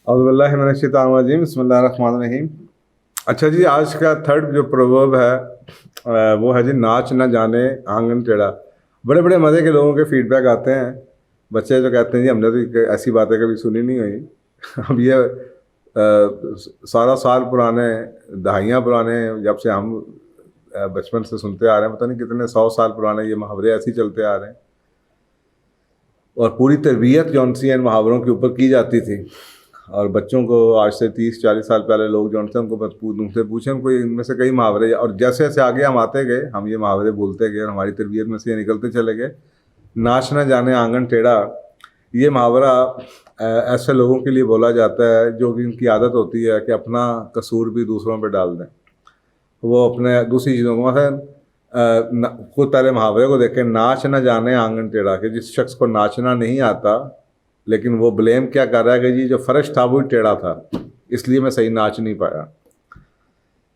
اعوذ باللہ من الشیطان الرجیم، بسم اللہ الرحمن الرحیم۔ اچھا جی، آج کا تھرڈ جو پروورب ہے وہ ہے جی ناچ نہ جانے آنگن ٹیڑھا۔ بڑے بڑے مزے کے لوگوں کے فیڈ بیک آتے ہیں، بچے جو کہتے ہیں جی ہم نے تو ایسی باتیں کبھی سنی نہیں ہوئی۔ اب یہ سارا سال پرانے، دہائیاں پرانے، جب سے ہم بچپن سے سنتے آ رہے ہیں، پتہ نہیں کتنے 100 سال پرانے یہ محاورے ایسے ہی چلتے آ رہے ہیں، اور پوری تربیت جو سی ان محاوروں کے اوپر کی جاتی تھی۔ اور بچوں کو آج سے 30-40 سال پہلے لوگ جو تھے ان کو ان سے پوچھیں، ان کو ان میں سے کئی محاورے، اور جیسے جیسے آگے ہم آتے گئے ہم یہ محاورے بھولتے گئے اور ہماری تربیت میں سے یہ نکلتے چلے گئے۔ ناچ نہ جانے آنگن ٹیڑھا، یہ محاورہ ایسے لوگوں کے لیے بولا جاتا ہے جو کہ ان کی عادت ہوتی ہے کہ اپنا قصور بھی دوسروں پہ ڈال دیں۔ وہ اپنے دوسری چیزوں کو، مثلا خود پہلے محاورے کو دیکھیں، ناچ نہ جانے آنگن ٹیڑھا، کہ جس شخص کو ناچنا نہیں آتا لیکن وہ بلیم کیا کر رہا ہے کہ جی جو فرش تھا وہ ٹیڑھا تھا، اس لیے میں صحیح ناچ نہیں پایا۔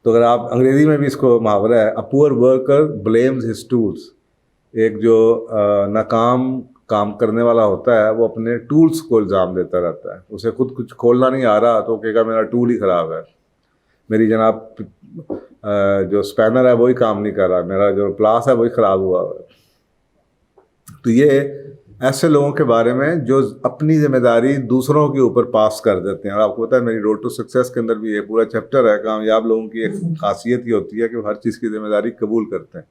تو اگر آپ انگریزی میں بھی اس کو محاورہ ہے، اے پور ورکر بلیمز ہز ٹولس۔ ایک جو ناکام کام کرنے والا ہوتا ہے وہ اپنے ٹولس کو الزام دیتا رہتا ہے۔ اسے خود کچھ کھولنا نہیں آ رہا تو کہے گا میرا ٹول ہی خراب ہے، میری جناب جو اسپینر ہے وہی کام نہیں کر رہا، میرا جو پلاس ہے وہی خراب ہوا ہے۔ تو یہ ایسے لوگوں کے بارے میں جو اپنی ذمہ داری دوسروں کے اوپر پاس کر دیتے ہیں۔ اور آپ کو پتہ ہے میری روڈ ٹو سکسیس کے اندر بھی یہ پورا چیپٹر ہے، کامیاب لوگوں کی ایک خاصیت یہ ہوتی ہے کہ وہ ہر چیز کی ذمہ داری قبول کرتے ہیں۔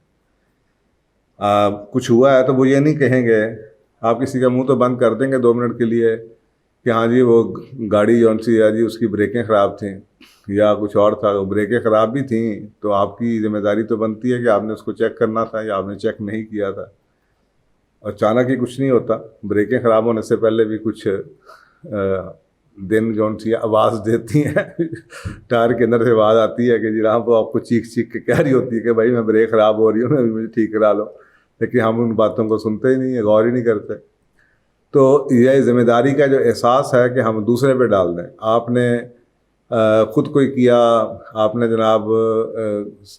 کچھ ہوا ہے تو وہ یہ نہیں کہیں گے، آپ کسی کا منہ تو بند کر دیں گے 2 منٹ کے لیے کہ ہاں جی وہ گاڑی جون سی ہے جی اس کی بریکیں خراب تھیں یا کچھ اور تھا، وہ بریکیں خراب بھی تھیں تو آپ کی ذمہ داری تو بنتی ہے کہ آپ نے اس کو چیک کرنا تھا یا آپ نے چیک نہیں کیا تھا۔ اچانک ہی کچھ نہیں ہوتا، بریکیں خراب ہونے سے پہلے بھی کچھ دن جون سی آواز دیتی ہیں ٹائر کے اندر سے آواز آتی ہے کہ جی وہ آپ کو چیخ چیخ کے کہہ رہی ہوتی ہے کہ بھائی میں بریک خراب ہو رہی ہوں، مجھے ٹھیک کرا لو، لیکن ہم ان باتوں کو سنتے ہی نہیں ہیں، غور ہی نہیں کرتے۔ تو یہ ذمہ داری کا جو احساس ہے کہ ہم دوسرے پہ ڈال دیں۔ آپ نے خود کوئی کیا، آپ نے جناب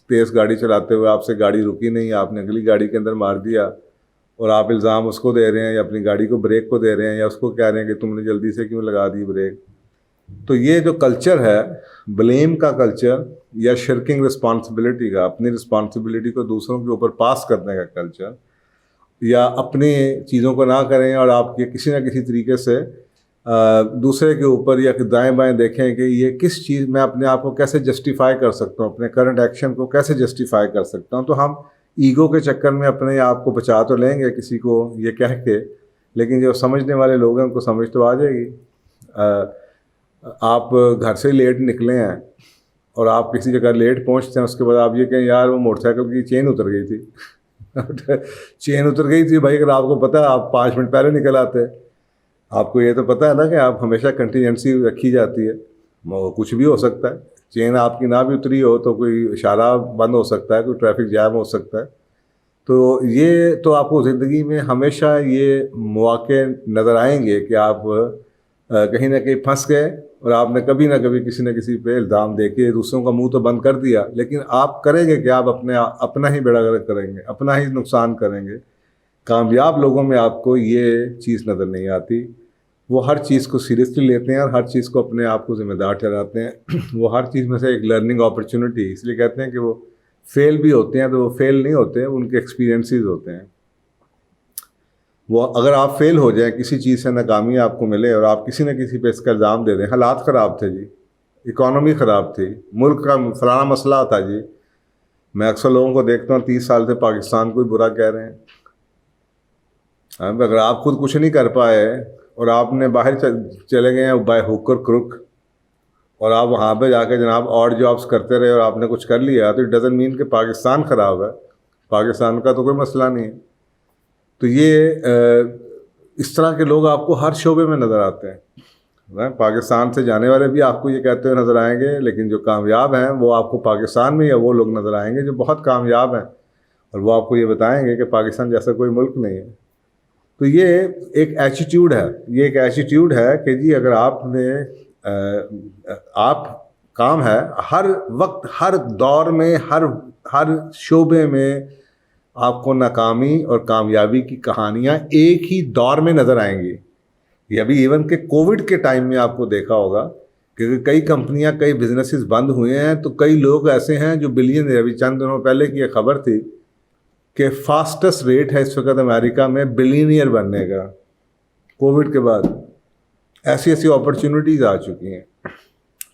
تیز گاڑی چلاتے ہوئے آپ سے گاڑی رکی نہیں، آپ نے اگلی گاڑی کے اندر مار دیا، اور آپ الزام اس کو دے رہے ہیں یا اپنی گاڑی کو بریک کو دے رہے ہیں یا اس کو کہہ رہے ہیں کہ تم نے جلدی سے کیوں لگا دی بریک۔ تو یہ جو کلچر ہے بلیم کا کلچر یا شرکنگ رسپانسبلٹی کا، اپنی رسپانسبلٹی کو دوسروں کے اوپر پاس کرنے کا کلچر، یا اپنی چیزوں کو نہ کریں اور آپ یہ کسی نہ کسی طریقے سے دوسرے کے اوپر یا دائیں بائیں دیکھیں کہ یہ کس چیز میں اپنے آپ کو کیسے جسٹیفائی کر سکتا ہوں، اپنے کرنٹ ایکشن کو کیسے جسٹیفائی کر سکتا ہوں۔ تو ہم ایگو کے چکر میں اپنے آپ کو بچا تو لیں گے کسی کو یہ کہہ کے، لیکن جو سمجھنے والے لوگ ہیں ان کو سمجھ تو آ جائے گی۔ آپ گھر سے لیٹ نکلے ہیں اور آپ کسی جگہ لیٹ پہنچتے ہیں، اس کے بعد آپ یہ کہیں یار وہ موٹر سائیکل کی چین اتر گئی تھی چین اتر گئی تھی بھائی، اگر آپ کو پتہ ہے آپ 5 منٹ پہلے نکل آتے۔ آپ کو یہ تو پتہ ہے نا کہ آپ ہمیشہ کنٹینجنسی رکھی جاتی ہے، کچھ بھی ہو سکتا ہے، چین آپ کی نہ بھی اتری ہو تو کوئی اشارہ بند ہو سکتا ہے، کوئی ٹریفک جام ہو سکتا ہے۔ تو یہ تو آپ کو زندگی میں ہمیشہ یہ مواقع نظر آئیں گے کہ آپ کہیں نہ کہیں پھنس گئے اور آپ نے کبھی نہ کبھی کسی نہ کسی پہ الزام دے کے دوسروں کا منہ تو بند کر دیا، لیکن آپ کریں گے کہ آپ اپنا ہی بیڑا گرک کریں گے، اپنا ہی نقصان کریں گے۔ کامیاب لوگوں میں آپ کو یہ چیز نظر نہیں آتی، وہ ہر چیز کو سیریسلی لیتے ہیں اور ہر چیز کو اپنے آپ کو ذمہ دار ٹھہراتے ہیں۔ وہ ہر چیز میں سے ایک لرننگ اپرچونٹی، اس لیے کہتے ہیں کہ وہ فیل بھی ہوتے ہیں تو وہ فیل نہیں ہوتے، ان کے ایکسپیرینسز ہوتے ہیں۔ وہ اگر آپ فیل ہو جائیں، کسی چیز سے ناکامی آپ کو ملے اور آپ کسی نہ کسی پہ اس کا الزام دے دیں، حالات خراب تھے جی، اکانومی خراب تھی، ملک کا فلانا مسئلہ تھا جی۔ میں اکثر لوگوں کو دیکھتا ہوں 30 سال سے پاکستان کو ہی برا کہہ رہے ہیں۔ اگر آپ خود کچھ نہیں کر پائے اور آپ نے باہر چلے گئے ہیں بائی ہوک اور کروک، اور آپ وہاں پہ جا کے جناب اور جابس کرتے رہے اور آپ نے کچھ کر لیا، تو اٹ ڈزنٹ مین کہ پاکستان خراب ہے، پاکستان کا تو کوئی مسئلہ نہیں ہے۔ تو یہ اس طرح کے لوگ آپ کو ہر شعبے میں نظر آتے ہیں۔ پاکستان سے جانے والے بھی آپ کو یہ کہتے ہوئے نظر آئیں گے، لیکن جو کامیاب ہیں وہ آپ کو پاکستان میں یا وہ لوگ نظر آئیں گے جو بہت کامیاب ہیں، اور وہ آپ کو یہ بتائیں گے کہ پاکستان جیسا کوئی ملک نہیں ہے۔ تو یہ ایک ایٹیٹیوڈ ہے، یہ ایک ایٹیٹیوڈ ہے کہ جی اگر آپ نے آپ کام ہے ہر وقت، ہر دور میں، ہر شعبے میں آپ کو ناکامی اور کامیابی کی کہانیاں ایک ہی دور میں نظر آئیں گی۔ یہ ابھی ایون کہ کووڈ کے ٹائم میں آپ کو دیکھا ہوگا کہ کئی کمپنیاں کئی بزنسز بند ہوئے ہیں تو کئی لوگ ایسے ہیں جو بلین، ابھی چند دنوں پہلے کی ایک خبر تھی کہ فاسٹسٹ ریٹ ہے اس وقت امریکہ میں بلینئر بننے کا کووڈ کے بعد. ایسی ایسی اپرچونیٹیز آ چکی ہیں.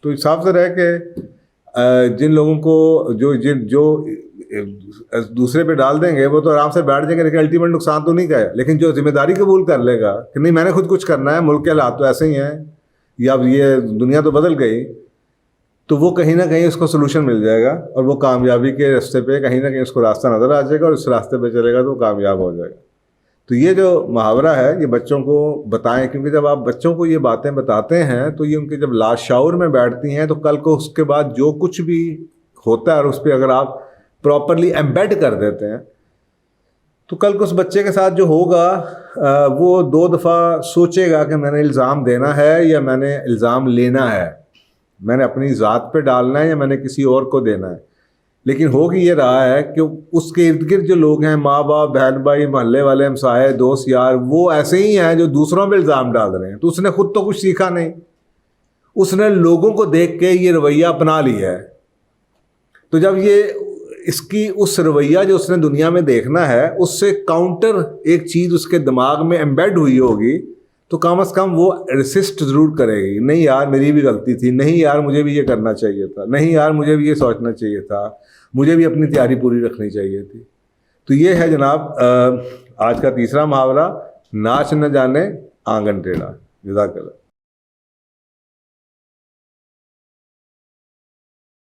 تو صاف ظاہر ہے کہ جن لوگوں کو جو دوسرے پہ ڈال دیں گے وہ تو آرام سے بیٹھ جائیں گے، لیکن الٹیمیٹ نقصان تو نہیں کا ہے. لیکن جو ذمہ داری قبول کر لے گا کہ نہیں میں نے خود کچھ کرنا ہے، ملک کے حالات تو ایسے ہی ہیں یا اب یہ دنیا تو بدل گئی، تو وہ کہیں نہ کہیں اس کو سلوشن مل جائے گا اور وہ کامیابی کے راستے پہ کہیں نہ کہیں اس کو راستہ نظر آ جائے گا اور اس راستے پہ چلے گا تو وہ کامیاب ہو جائے گا. تو یہ جو محاورہ ہے یہ بچوں کو بتائیں، کیونکہ جب آپ بچوں کو یہ باتیں بتاتے ہیں تو یہ ان کے جب لاشعور میں بیٹھتی ہیں تو کل کو اس کے بعد جو کچھ بھی ہوتا ہے اور اس پہ اگر آپ پراپرلی ایمبیڈ کر دیتے ہیں تو کل کو اس بچے کے ساتھ جو ہوگا وہ 2 دفعہ سوچے گا کہ میں نے الزام دینا ہے یا میں نے الزام لینا ہے، میں نے اپنی ذات پہ ڈالنا ہے یا میں نے کسی اور کو دینا ہے. لیکن ہو گی یہ رہا ہے کہ اس کے ارد گرد جو لوگ ہیں، ماں باپ، بہن بھائی، محلے والے، ہمسائے، دوست یار، وہ ایسے ہی ہیں جو دوسروں پہ الزام ڈال رہے ہیں. تو اس نے خود تو کچھ سیکھا نہیں، اس نے لوگوں کو دیکھ کے یہ رویہ اپنا لیا ہے. تو جب یہ اس کی اس رویہ جو اس نے دنیا میں دیکھنا ہے اس سے کاؤنٹر ایک چیز اس کے دماغ میں ایمبیڈ ہوئی ہوگی تو کم از کم وہ ریسسٹ ضرور کرے گی. نہیں یار میری بھی غلطی تھی، نہیں یار مجھے بھی یہ کرنا چاہیے تھا، نہیں یار مجھے بھی یہ سوچنا چاہیے تھا، مجھے بھی اپنی تیاری پوری رکھنی چاہیے تھی. تو یہ ہے جناب آج کا تیسرا محاورہ، ناچ نہ جانے آنگن ٹیڑھا. جزاک اللہ.